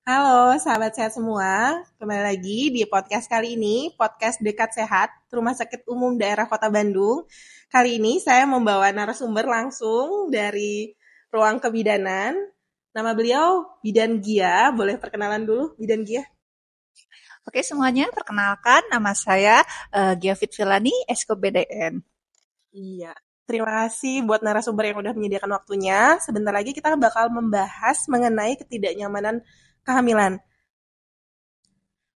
Halo sahabat sehat semua, kembali lagi di podcast kali ini, podcast Dekat Sehat, Rumah Sakit Umum Daerah Kota Bandung. Kali ini saya membawa narasumber langsung dari ruang kebidanan. Nama beliau Bidan Gia, boleh perkenalan dulu Bidan Gia? Oke semuanya, perkenalkan nama saya Gia Fitvilani, Esko BDN. Iya, terima kasih buat narasumber yang udah menyediakan waktunya. Sebentar lagi kita bakal membahas mengenai ketidaknyamanan kehamilan.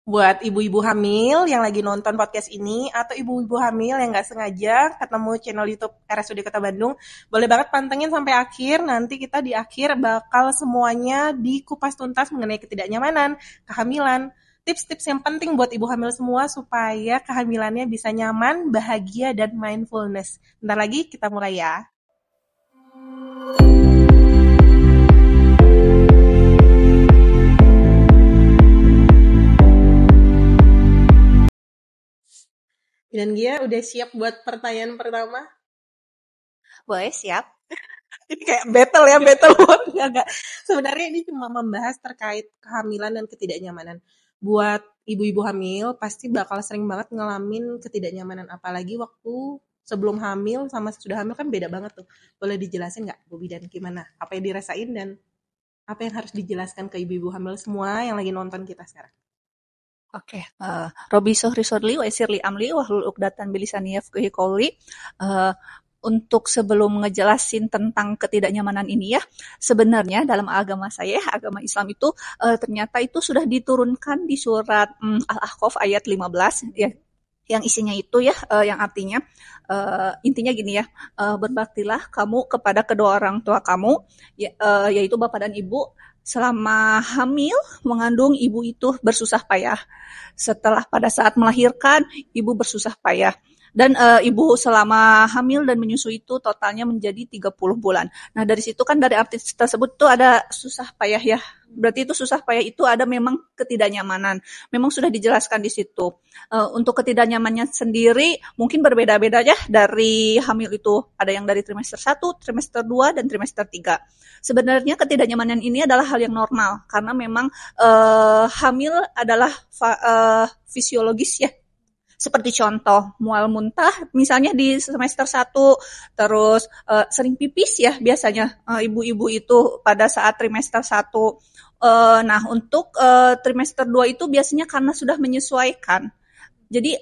Buat ibu-ibu hamil yang lagi nonton podcast ini atau ibu-ibu hamil yang nggak sengaja ketemu channel YouTube RSUD Kota Bandung, boleh banget pantengin sampai akhir. Nanti kita di akhir bakal semuanya dikupas tuntas mengenai ketidaknyamanan, kehamilan, tips-tips yang penting buat ibu hamil semua supaya kehamilannya bisa nyaman, bahagia, dan mindfulness. Bentar lagi kita mulai ya. Dan Gia udah siap buat pertanyaan pertama? Boleh, siap? Ini kayak battle ya, battle mode. Enggak. Sebenarnya ini cuma membahas terkait kehamilan dan ketidaknyamanan. Buat ibu-ibu hamil, pasti bakal sering banget ngalamin ketidaknyamanan. Apalagi waktu sebelum hamil sama sesudah hamil kan beda banget tuh. Boleh dijelasin nggak, Bu Bidan, gimana? Apa yang dirasain dan apa yang harus dijelaskan ke ibu-ibu hamil semua yang lagi nonton kita sekarang? Oke, Robi Sohri Sodli, Waisirli Amli, Wahlul Uqdatan Bilisani Yafqahi Qouli. Untuk sebelum ngejelasin tentang ketidaknyamanan ini ya, sebenarnya dalam agama saya, agama Islam itu ternyata itu sudah diturunkan di surat Al-Ahqaf ayat 15 ya, yang isinya itu ya, yang artinya intinya gini ya, berbaktilah kamu kepada kedua orang tua kamu, yaitu bapak dan ibu, selama hamil mengandung ibu itu bersusah payah. Setelah pada saat melahirkan ibu bersusah payah. Dan ibu selama hamil dan menyusui itu totalnya menjadi 30 bulan. Nah dari situ kan dari arti tersebut tuh ada susah payah ya. Berarti itu susah payah itu ada memang ketidaknyamanan. Memang sudah dijelaskan di situ. Untuk ketidaknyamannya sendiri mungkin berbeda-beda ya dari hamil itu. Ada yang dari trimester 1, trimester 2, dan trimester 3. Sebenarnya ketidaknyamanan ini adalah hal yang normal karena memang hamil adalah fisiologis ya. Seperti contoh mual muntah misalnya di semester 1, terus sering pipis ya biasanya ibu-ibu itu pada saat trimester 1. Nah, untuk trimester 2 itu biasanya karena sudah menyesuaikan. Jadi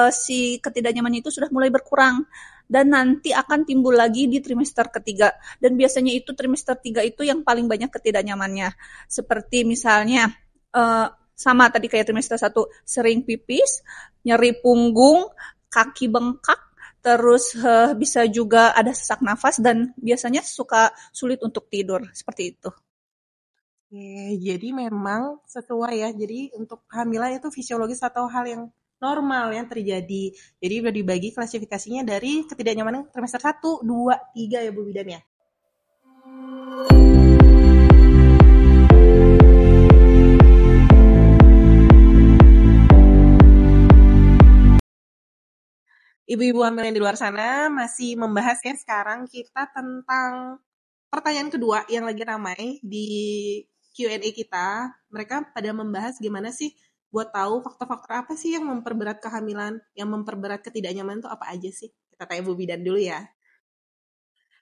si ketidaknyamanan itu sudah mulai berkurang dan nanti akan timbul lagi di trimester ketiga. Dan biasanya itu trimester 3 itu yang paling banyak ketidaknyamannya. Seperti misalnya sama tadi kayak trimester 1, sering pipis, nyeri punggung, kaki bengkak, terus bisa juga ada sesak nafas dan biasanya suka sulit untuk tidur, seperti itu. Jadi memang sesuai ya. Jadi untuk kehamilan itu fisiologis atau hal yang normal yang terjadi. Jadi udah dibagi klasifikasinya dari ketidaknyamanan trimester 1, 2, 3 ya Bu Bidan ya. Ibu-ibu hamil yang di luar sana masih membahas ya sekarang kita tentang pertanyaan kedua yang lagi ramai di Q&A kita. Mereka pada membahas gimana sih buat tahu faktor-faktor apa sih yang memperberat kehamilan, yang memperberat ketidaknyamanan itu apa aja sih? Kita tanya Bu Bidan dulu ya.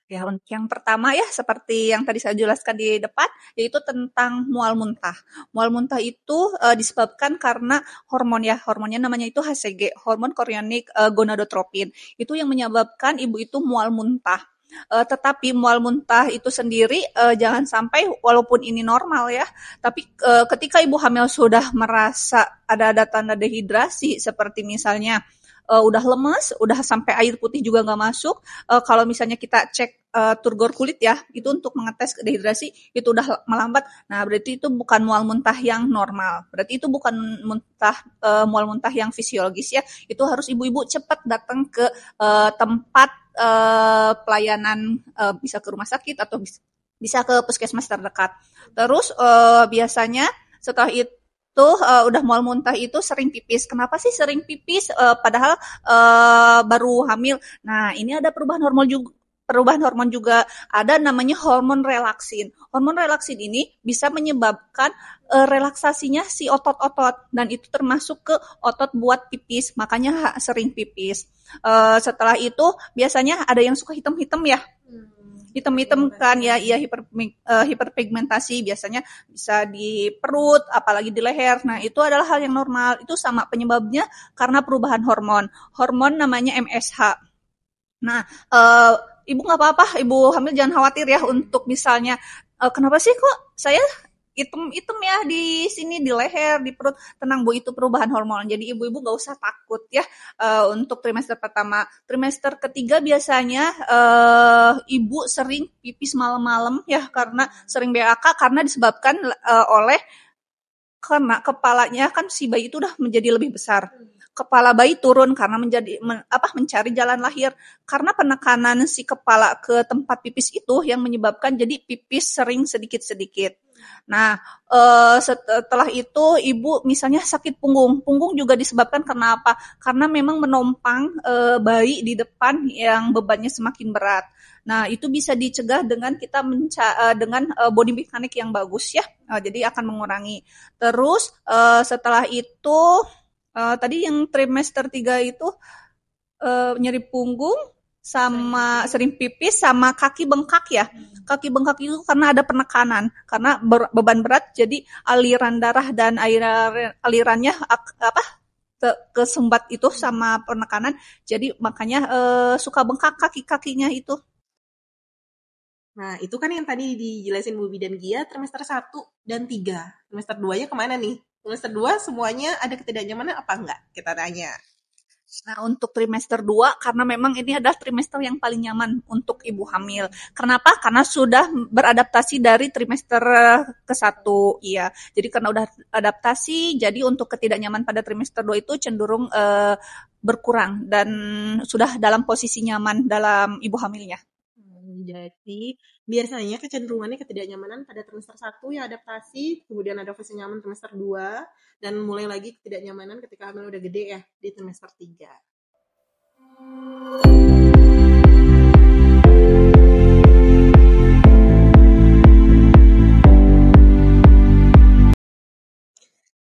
Ya, untuk yang pertama ya seperti yang tadi saya jelaskan di depan, yaitu tentang mual muntah. Mual muntah itu disebabkan karena hormon ya, hormonnya namanya itu HCG, hormon chorionic gonadotropin. Itu yang menyebabkan ibu itu mual muntah. Tetapi mual muntah itu sendiri jangan sampai walaupun ini normal ya, tapi ketika ibu hamil sudah merasa ada tanda dehidrasi seperti misalnya udah lemes, udah sampai air putih juga nggak masuk. Kalau misalnya kita cek turgor kulit ya, itu untuk mengetes dehidrasi, itu udah melambat. Nah, berarti itu bukan mual muntah yang normal. Berarti itu bukan mual muntah yang fisiologis ya. Itu harus ibu-ibu cepat datang ke tempat pelayanan, bisa ke rumah sakit atau bisa ke puskesmas terdekat. Terus biasanya setelah itu udah mual muntah itu sering pipis. Kenapa sih sering pipis? Padahal baru hamil. Nah, ini ada perubahan perubahan hormon juga ada namanya hormon relaksin. Hormon relaksin ini bisa menyebabkan relaksasinya si otot-otot dan itu termasuk ke otot buat pipis, makanya sering pipis. Setelah itu biasanya ada yang suka hitam-hitam ya, hitam-hitam kan ya, iya hiperpigmentasi biasanya bisa di perut, apalagi di leher. Nah, itu adalah hal yang normal. Itu sama penyebabnya karena perubahan hormon. Hormon namanya MSH. Nah, ibu nggak apa-apa, ibu hamil jangan khawatir ya untuk misalnya kenapa sih kok saya item-item ya di sini di leher, di perut. Tenang Bu, itu perubahan hormon. Jadi ibu-ibu nggak usah takut ya untuk trimester pertama. Trimester ketiga biasanya ibu sering pipis malam-malam ya karena sering BAK karena disebabkan oleh karena kepalanya kan si bayi itu udah menjadi lebih besar. Kepala bayi turun karena mencari jalan lahir. Karena penekanan si kepala ke tempat pipis itu yang menyebabkan jadi pipis sering sedikit-sedikit. Nah, setelah itu ibu misalnya sakit punggung. Punggung juga disebabkan karena apa? Karena memang menompang bayi di depan yang bebannya semakin berat. Nah, itu bisa dicegah dengan kita dengan body mechanic yang bagus ya. Jadi akan mengurangi. Terus setelah itu tadi yang trimester 3 itu nyeri punggung sama sering pipis sama kaki bengkak ya. Kaki bengkak itu karena ada penekanan, karena beban berat jadi aliran darah dan alirannya kesumbat itu sama penekanan. Jadi makanya suka bengkak kaki-kakinya itu. Nah, itu kan yang tadi dijelasin Bu dan Gia trimester 1 dan 3. Trimester 2-nya kemana nih? Trimester 2 semuanya ada ketidaknyamanan apa enggak? Kita tanya. Nah, untuk trimester 2, karena memang ini adalah trimester yang paling nyaman untuk ibu hamil. Kenapa? Karena sudah beradaptasi dari trimester ke-1. Iya. Jadi karena udah adaptasi, jadi untuk ketidaknyaman pada trimester 2 itu cenderung berkurang dan sudah dalam posisi nyaman dalam ibu hamilnya. Jadi biasanya kecenderungannya ketidaknyamanan pada trimester 1 ya adaptasi, kemudian ada fase nyaman trimester 2, dan mulai lagi ketidaknyamanan ketika hamil udah gede ya di trimester 3.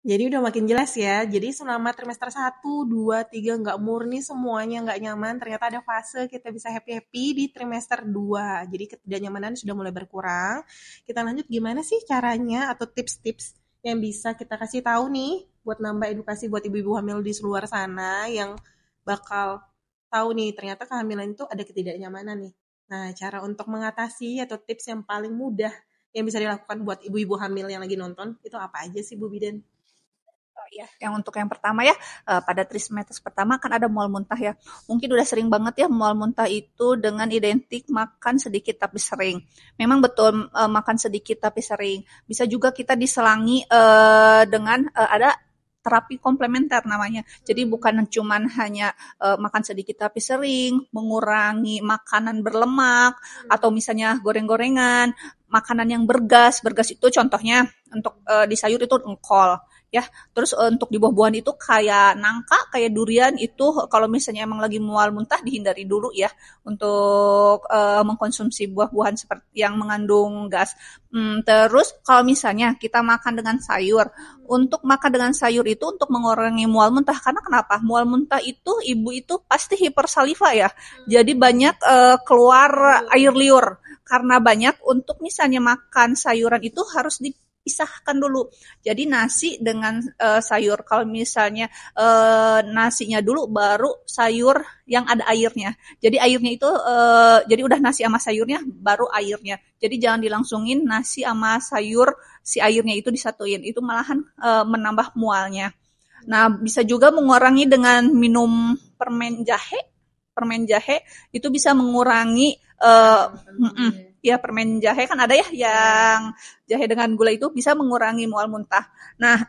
Jadi udah makin jelas ya. Jadi selama trimester 1, 2, 3 nggak murni semuanya nggak nyaman, ternyata ada fase kita bisa happy-happy di trimester 2. Jadi ketidaknyamanan sudah mulai berkurang. Kita lanjut gimana sih caranya atau tips-tips yang bisa kita kasih tahu nih buat nambah edukasi buat ibu-ibu hamil di luar sana yang bakal tahu nih ternyata kehamilan itu ada ketidaknyamanan nih. Nah, cara untuk mengatasi atau tips yang paling mudah yang bisa dilakukan buat ibu-ibu hamil yang lagi nonton itu apa aja sih Bu Bidan? Ya, yang untuk yang pertama ya, pada trimester pertama kan ada mual muntah ya. Mungkin udah sering banget ya mual muntah itu dengan identik makan sedikit tapi sering. Memang betul makan sedikit tapi sering. Bisa juga kita diselangi dengan ada terapi komplementer namanya. Jadi bukan cuman hanya makan sedikit tapi sering, mengurangi makanan berlemak atau misalnya goreng-gorengan, makanan yang bergas. Bergas itu contohnya untuk di sayur itu engkol ya. Terus untuk di buah-buahan itu kayak nangka, kayak durian itu kalau misalnya emang lagi mual muntah dihindari dulu ya untuk mengkonsumsi buah-buahan seperti yang mengandung gas. Terus kalau misalnya kita makan dengan sayur, untuk makan dengan sayur itu untuk mengurangi mual muntah. Karena kenapa? Mual muntah itu ibu itu pasti hipersaliva ya. Jadi banyak keluar air liur. Karena banyak untuk misalnya makan sayuran itu harus dipisahkan dulu. Jadi nasi dengan sayur. Kalau misalnya nasinya dulu baru sayur yang ada airnya. Jadi airnya itu jadi udah nasi sama sayurnya baru airnya. Jadi jangan dilangsungin nasi sama sayur si airnya itu disatuin. Itu malahan menambah mualnya. Nah, bisa juga mengurangi dengan minum permen jahe. Permen jahe itu bisa mengurangi ya permen jahe kan ada ya yang jahe dengan gula itu bisa mengurangi mual muntah. Nah,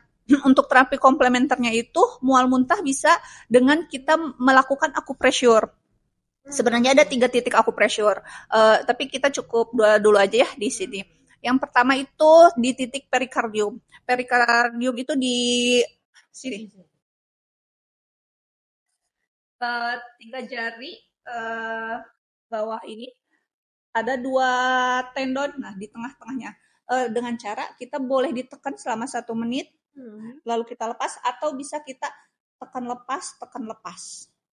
untuk terapi komplementernya itu mual muntah bisa dengan kita melakukan akupressure. Sebenarnya ada 3 titik akupressure, tapi kita cukup dulu aja ya di sini. Yang pertama itu di titik perikardium. Perikardium itu di sini. 3 jari bawah ini ada 2 tendon, nah di tengah-tengahnya. Dengan cara kita boleh ditekan selama 1 menit, lalu kita lepas, atau bisa kita tekan lepas.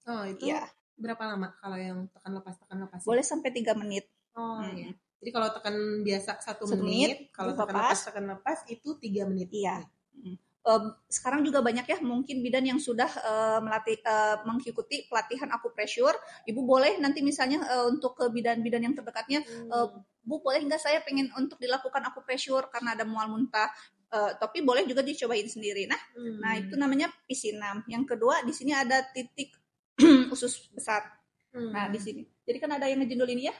Oh, itu Ya, berapa lama kalau yang tekan lepas boleh sampai 3 menit. Oh iya. Jadi kalau tekan biasa 1 1 menit, kalau terus tekan lepas itu 3 menit. Iya. Sekarang juga banyak ya mungkin bidan yang sudah mengikuti pelatihan akupressure. Ibu boleh nanti misalnya untuk ke bidan-bidan yang terdekatnya, Bu boleh nggak saya pengen untuk dilakukan akupressure karena ada mual muntah. Tapi boleh juga dicobain sendiri. Nah itu namanya P6. Yang kedua di sini ada titik usus besar. Nah di sini. Jadi kan ada yang ngejendul ini ya.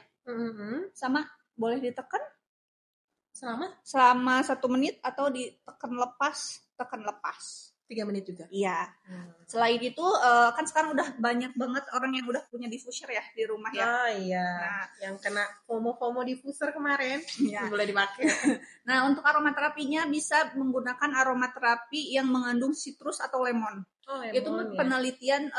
Sama boleh ditekan selama 1 menit atau ditekan lepas. 3 menit juga. Iya. Selain itu kan sekarang udah banyak banget orang yang udah punya diffuser ya di rumah ya. Oh iya. Nah, yang kena FOMO diffuser kemarin boleh dipakai. Nah, untuk aromaterapinya bisa menggunakan aromaterapi yang mengandung citrus atau lemon. Itu penelitian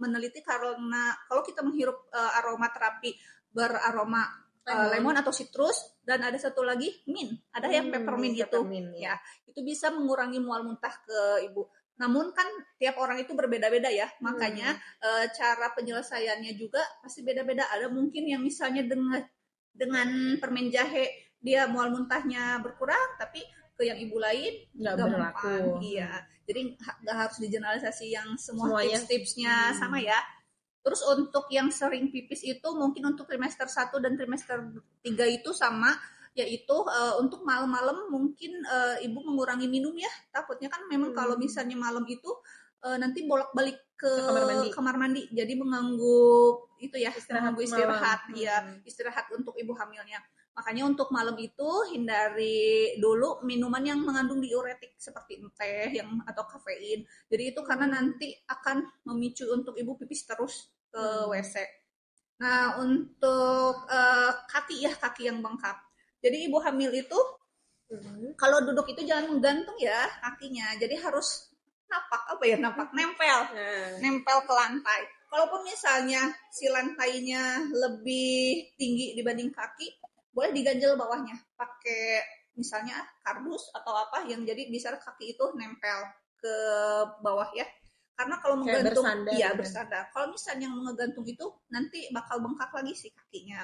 meneliti karena kalau kita menghirup aromaterapi beraroma lemon atau citrus, dan ada satu lagi mint, ada yang peppermint itu ya, itu bisa mengurangi mual muntah ke ibu. Namun kan tiap orang itu berbeda-beda ya, makanya cara penyelesaiannya juga pasti beda-beda. Ada mungkin yang misalnya dengan permen jahe dia mual muntahnya berkurang, tapi ke yang ibu lain nggak berlaku. Iya, jadi nggak harus digeneralisasi yang semua tips-tipsnya sama ya. Terus untuk yang sering pipis itu mungkin untuk trimester 1 dan trimester 3 itu sama, yaitu untuk malam-malam mungkin ibu mengurangi minum ya. Takutnya kan memang kalau misalnya malam itu nanti bolak-balik ke kamar mandi. Jadi mengganggu itu ya, istirahat ya, istirahat untuk ibu hamilnya. Makanya untuk malam itu hindari dulu minuman yang mengandung diuretik seperti teh atau kafein. Jadi itu karena nanti akan memicu untuk ibu pipis terus ke WC. Nah, untuk kaki yang bengkak. Jadi ibu hamil itu kalau duduk itu jangan menggantung ya kakinya. Jadi harus nempel ke lantai. Kalaupun misalnya si lantainya lebih tinggi dibanding kaki, boleh diganjel bawahnya pakai misalnya kardus atau apa yang jadi bisa kaki itu nempel ke bawah ya. Karena kalau menggantung bersandar. Kalau misalnya ngegantung itu nanti bakal bengkak lagi si kakinya.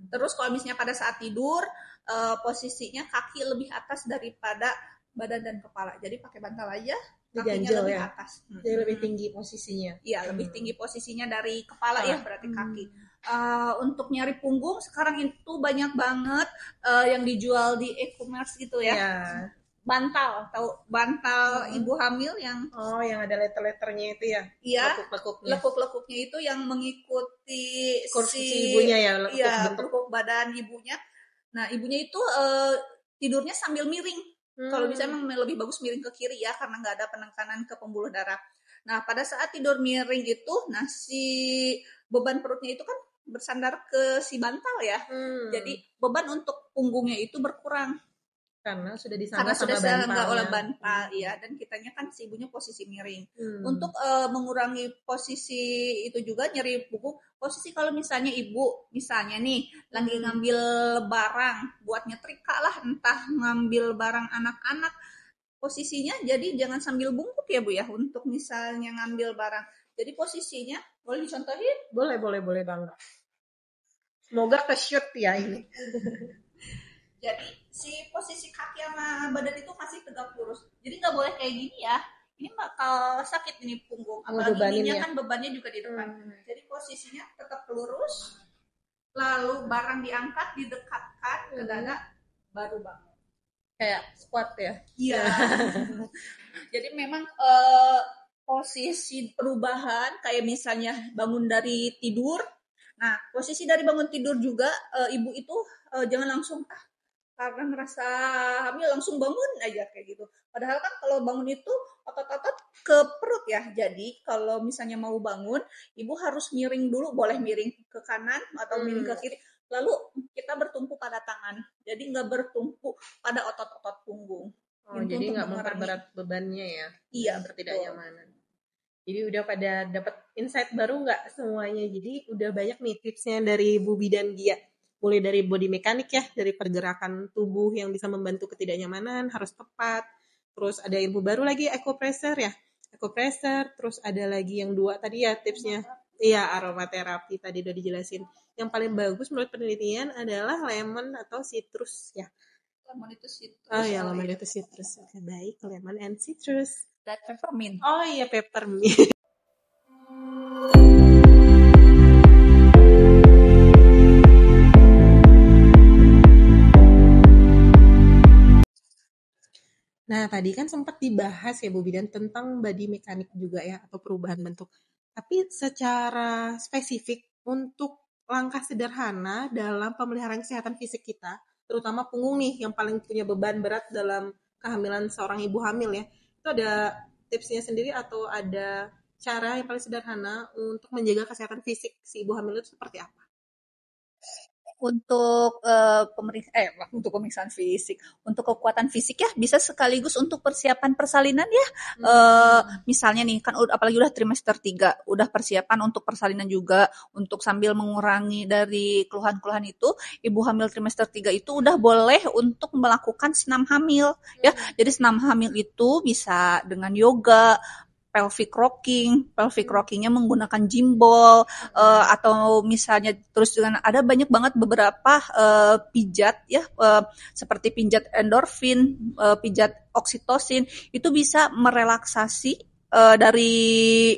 Terus kalau misalnya pada saat tidur posisinya kaki lebih atas daripada badan dan kepala. Jadi pakai bantal aja, kakinya lebih atas. Jadi lebih tinggi posisinya. Iya, lebih tinggi posisinya dari kepala ya berarti kaki. Untuk nyari punggung sekarang itu banyak banget yang dijual di e-commerce gitu ya. Bantal, tahu bantal ibu hamil yang ada letter-letternya itu ya. Iya, lekuk-lekuknya itu yang mengikuti si ibunya ya, lekuk badan ibunya. Nah, ibunya itu tidurnya sambil miring. Kalau bisa memang lebih bagus miring ke kiri ya, karena nggak ada penekanan ke pembuluh darah. Nah, pada saat tidur miring itu, nah si beban perutnya itu kan bersandar ke si bantal ya. Jadi beban untuk punggungnya itu berkurang. Karena sudah disangga oleh bantal ya, dan kitanya kan si ibunya posisi miring. Untuk mengurangi posisi itu juga nyeri punggung, posisi kalau misalnya ibu misalnya nih lagi ngambil barang buat nyetrika lah, entah ngambil barang anak-anak, posisinya jadi jangan sambil bungkuk ya Bu ya, untuk misalnya ngambil barang. Jadi posisinya boleh dicontohin? Boleh banget. Semoga ke-shoot ya ini. Jadi si posisi kaki sama badan itu masih tegak lurus. Jadi nggak boleh kayak gini ya. Ini bakal sakit ini punggung. Apalagi ininya kan bebannya juga di depan. Jadi posisinya tetap lurus. Lalu barang diangkat, didekatkan ke dada, baru bangun. Kayak squat ya? Iya. Jadi memang posisi perubahan kayak misalnya bangun dari tidur. Nah, posisi dari bangun tidur juga ibu itu jangan langsung karena ngerasa hamil langsung bangun aja kayak gitu. Padahal kan kalau bangun itu otot-otot ke perut ya. Jadi kalau misalnya mau bangun, ibu harus miring dulu, boleh miring ke kanan atau miring ke kiri. Lalu kita bertumpu pada tangan. Jadi nggak bertumpu pada otot-otot punggung. Jadi nggak memperberat bebannya ya. Iya, tidak nyamanan. Jadi udah pada dapat insight baru nggak semuanya? Jadi udah banyak nih tipsnya dari Bu Bidan Gia. Mulai dari body mekanik ya, dari pergerakan tubuh yang bisa membantu ketidaknyamanan harus tepat. Terus ada ilmu baru lagi ecopressor ya. Ecopressor, terus ada lagi yang dua tadi ya tipsnya. Iya, aromaterapi tadi udah dijelasin. Yang paling bagus menurut penelitian adalah lemon atau citrus ya. Lemon itu citrus. Oh ya, lemon itu citrus. Oke, baik. Lemon and citrus. Dan peppermint. Oh iya, peppermint. Nah, tadi kan sempat dibahas ya Bu Bidan tentang body mekanik juga ya atau perubahan bentuk. Tapi secara spesifik untuk langkah sederhana dalam pemeliharaan kesehatan fisik kita, terutama punggung nih yang paling punya beban berat dalam kehamilan seorang ibu hamil ya. Itu ada tipsnya sendiri atau ada cara yang paling sederhana untuk menjaga kesehatan fisik si ibu hamil itu seperti apa? Untuk untuk pemeriksaan fisik, untuk kekuatan fisik ya bisa sekaligus untuk persiapan persalinan ya. Misalnya nih kan apalagi udah trimester 3, udah persiapan untuk persalinan juga untuk sambil mengurangi dari keluhan-keluhan itu, ibu hamil trimester 3 itu udah boleh untuk melakukan senam hamil ya. Jadi senam hamil itu bisa dengan yoga, pelvic rockingnya menggunakan gimbal, atau misalnya terus dengan ada banyak banget beberapa pijat ya, seperti pijat endorfin, pijat oksitosin, itu bisa merelaksasi dari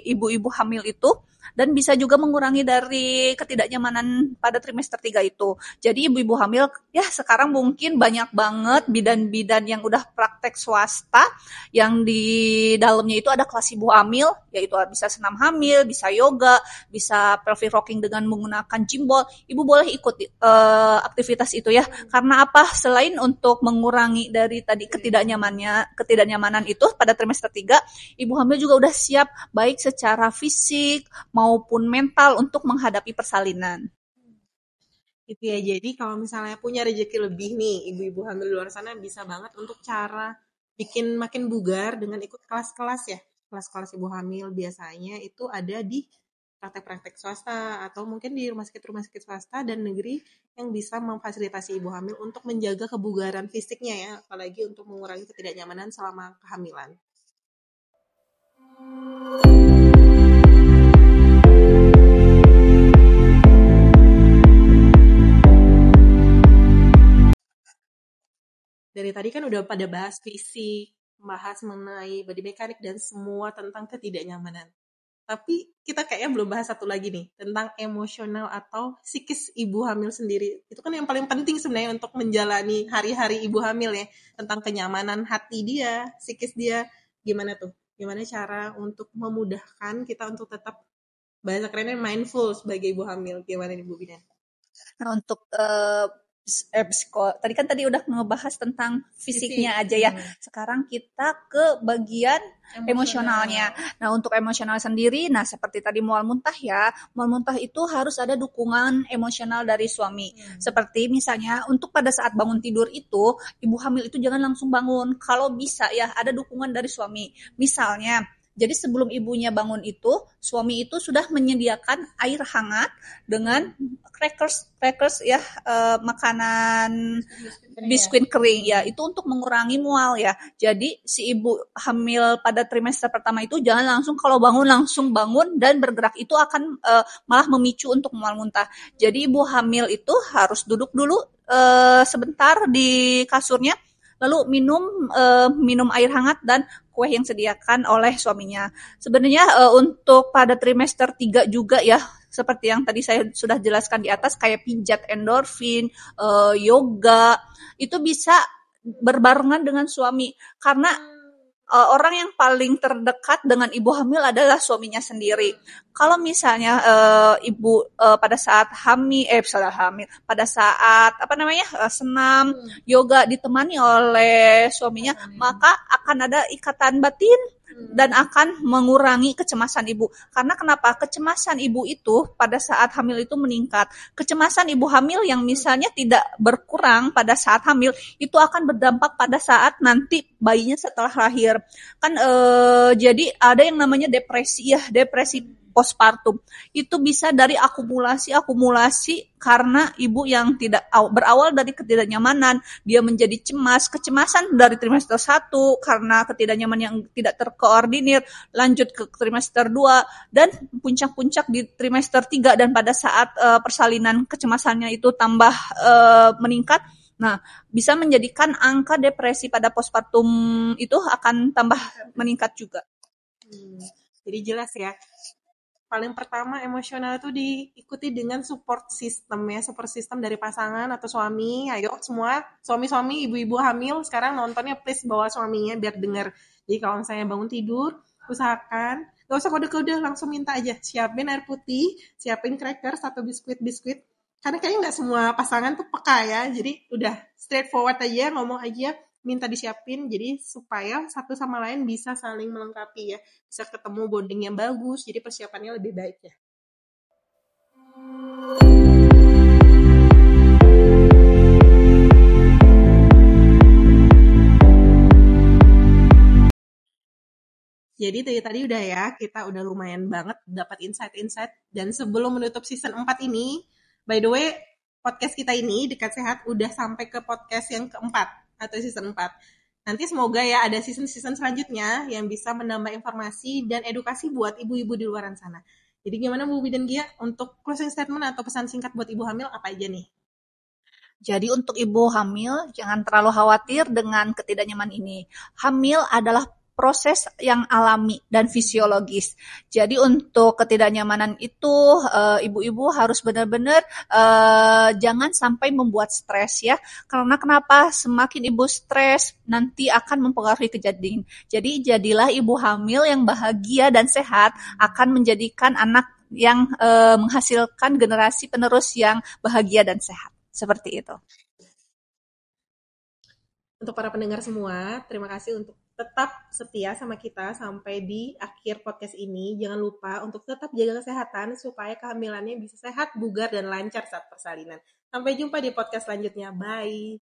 ibu-ibu hamil itu dan bisa juga mengurangi dari ketidaknyamanan pada trimester 3 itu. Jadi ibu-ibu hamil ya sekarang mungkin banyak banget bidan-bidan yang udah praktek swasta yang di dalamnya itu ada kelas ibu hamil, yaitu bisa senam hamil, bisa yoga, bisa pelvic rocking dengan menggunakan gimbal. Ibu boleh ikut aktivitas itu ya. Karena apa? Selain untuk mengurangi dari tadi ketidaknyamanan itu pada trimester 3, ibu hamil juga udah siap baik secara fisik maupun mental untuk menghadapi persalinan. Gitu ya, jadi kalau misalnya punya rezeki lebih nih, ibu-ibu hamil di luar sana bisa banget untuk cara bikin makin bugar dengan ikut kelas-kelas ya. Kelas-kelas ibu hamil biasanya itu ada di praktek-praktek swasta atau mungkin di rumah sakit swasta dan negeri yang bisa memfasilitasi ibu hamil untuk menjaga kebugaran fisiknya ya, apalagi untuk mengurangi ketidaknyamanan selama kehamilan. Dari tadi kan udah pada bahas fisik, bahas mengenai body mekanik dan semua tentang ketidaknyamanan. Tapi kita kayaknya belum bahas satu lagi nih, tentang emosional atau psikis ibu hamil sendiri. Itu kan yang paling penting sebenarnya untuk menjalani hari-hari ibu hamil ya, tentang kenyamanan hati dia, psikis dia. Gimana tuh? Gimana cara untuk memudahkan kita untuk tetap, bahasa kerennya mindful sebagai ibu hamil. Gimana nih Bu Bidan? Nah, untuk tadi udah ngebahas tentang fisiknya aja ya. Sekarang kita ke bagian emosionalnya. Nah, untuk emosional sendiri, nah seperti tadi mual muntah ya. Mual muntah itu harus ada dukungan emosional dari suami. Seperti misalnya untuk pada saat bangun tidur itu, ibu hamil itu jangan langsung bangun. Kalau bisa ya ada dukungan dari suami. Misalnya, jadi sebelum ibunya bangun itu, suami itu sudah menyediakan air hangat dengan crackers ya, makanan biskuit kering ya, itu untuk mengurangi mual ya. Jadi si ibu hamil pada trimester pertama itu jangan langsung kalau bangun langsung bangun dan bergerak, itu akan malah memicu untuk mual muntah. Jadi ibu hamil itu harus duduk dulu sebentar di kasurnya, lalu minum air hangat dan kue yang disediakan oleh suaminya. Sebenarnya untuk pada trimester 3 juga ya, seperti yang tadi saya sudah jelaskan di atas, kayak pijat endorfin, yoga, itu bisa berbarengan dengan suami. Karena orang yang paling terdekat dengan ibu hamil adalah suaminya sendiri. Kalau misalnya ibu pada saat hamil, pada saat senam, yoga ditemani oleh suaminya, maka akan ada ikatan batin dan akan mengurangi kecemasan ibu. Karena kenapa? Kecemasan ibu itu pada saat hamil itu meningkat. Kecemasan ibu hamil yang misalnya tidak berkurang pada saat hamil itu akan berdampak pada saat nanti bayinya setelah lahir. Kan jadi ada yang namanya depresi ya, depresi postpartum. Itu bisa dari akumulasi karena ibu yang tidak berawal dari ketidaknyamanan, dia menjadi cemas, kecemasan dari trimester 1 karena ketidaknyamanan yang tidak terkoordinir, lanjut ke trimester 2 dan puncak-puncak di trimester 3 dan pada saat persalinan kecemasannya itu tambah meningkat. Nah, bisa menjadikan angka depresi pada postpartum itu akan tambah meningkat juga. Jadi jelas ya. Paling pertama emosional itu diikuti dengan support system ya, support system dari pasangan atau suami. Ayo semua suami-suami, ibu-ibu hamil sekarang nontonnya please bawa suaminya biar denger. Jadi kalau misalnya bangun tidur, usahakan gak usah kode-kode, langsung minta aja siapin air putih, siapin crackers atau biskuit-biskuit. Karena kayaknya nggak semua pasangan tuh peka ya, jadi udah straightforward aja, ngomong aja, minta disiapin, jadi supaya satu sama lain bisa saling melengkapi ya, bisa ketemu bonding yang bagus, jadi persiapannya lebih baik ya. Jadi tadi udah ya, kita udah lumayan banget dapat insight-insight. Dan sebelum menutup season 4 ini, by the way, podcast kita ini, Dekat Sehat, udah sampai ke podcast yang keempat, atau season 4. Nanti semoga ya ada season-season selanjutnya yang bisa menambah informasi dan edukasi buat ibu-ibu di luar sana. Jadi gimana Bu Bidan Gia, untuk closing statement atau pesan singkat buat ibu hamil apa aja nih? Jadi untuk ibu hamil, jangan terlalu khawatir dengan ketidaknyamanan ini. Hamil adalah proses yang alami dan fisiologis. Jadi untuk ketidaknyamanan itu, ibu-ibu harus benar-benar jangan sampai membuat stres ya. Karena kenapa? Semakin ibu stres, nanti akan mempengaruhi kejadian. Jadi jadilah ibu hamil yang bahagia dan sehat, akan menjadikan anak yang menghasilkan generasi penerus yang bahagia dan sehat. Seperti itu. Untuk para pendengar semua, terima kasih untuk tetap setia sama kita sampai di akhir podcast ini. Jangan lupa untuk tetap jaga kesehatan supaya kehamilannya bisa sehat, bugar, dan lancar saat persalinan. Sampai jumpa di podcast selanjutnya. Bye!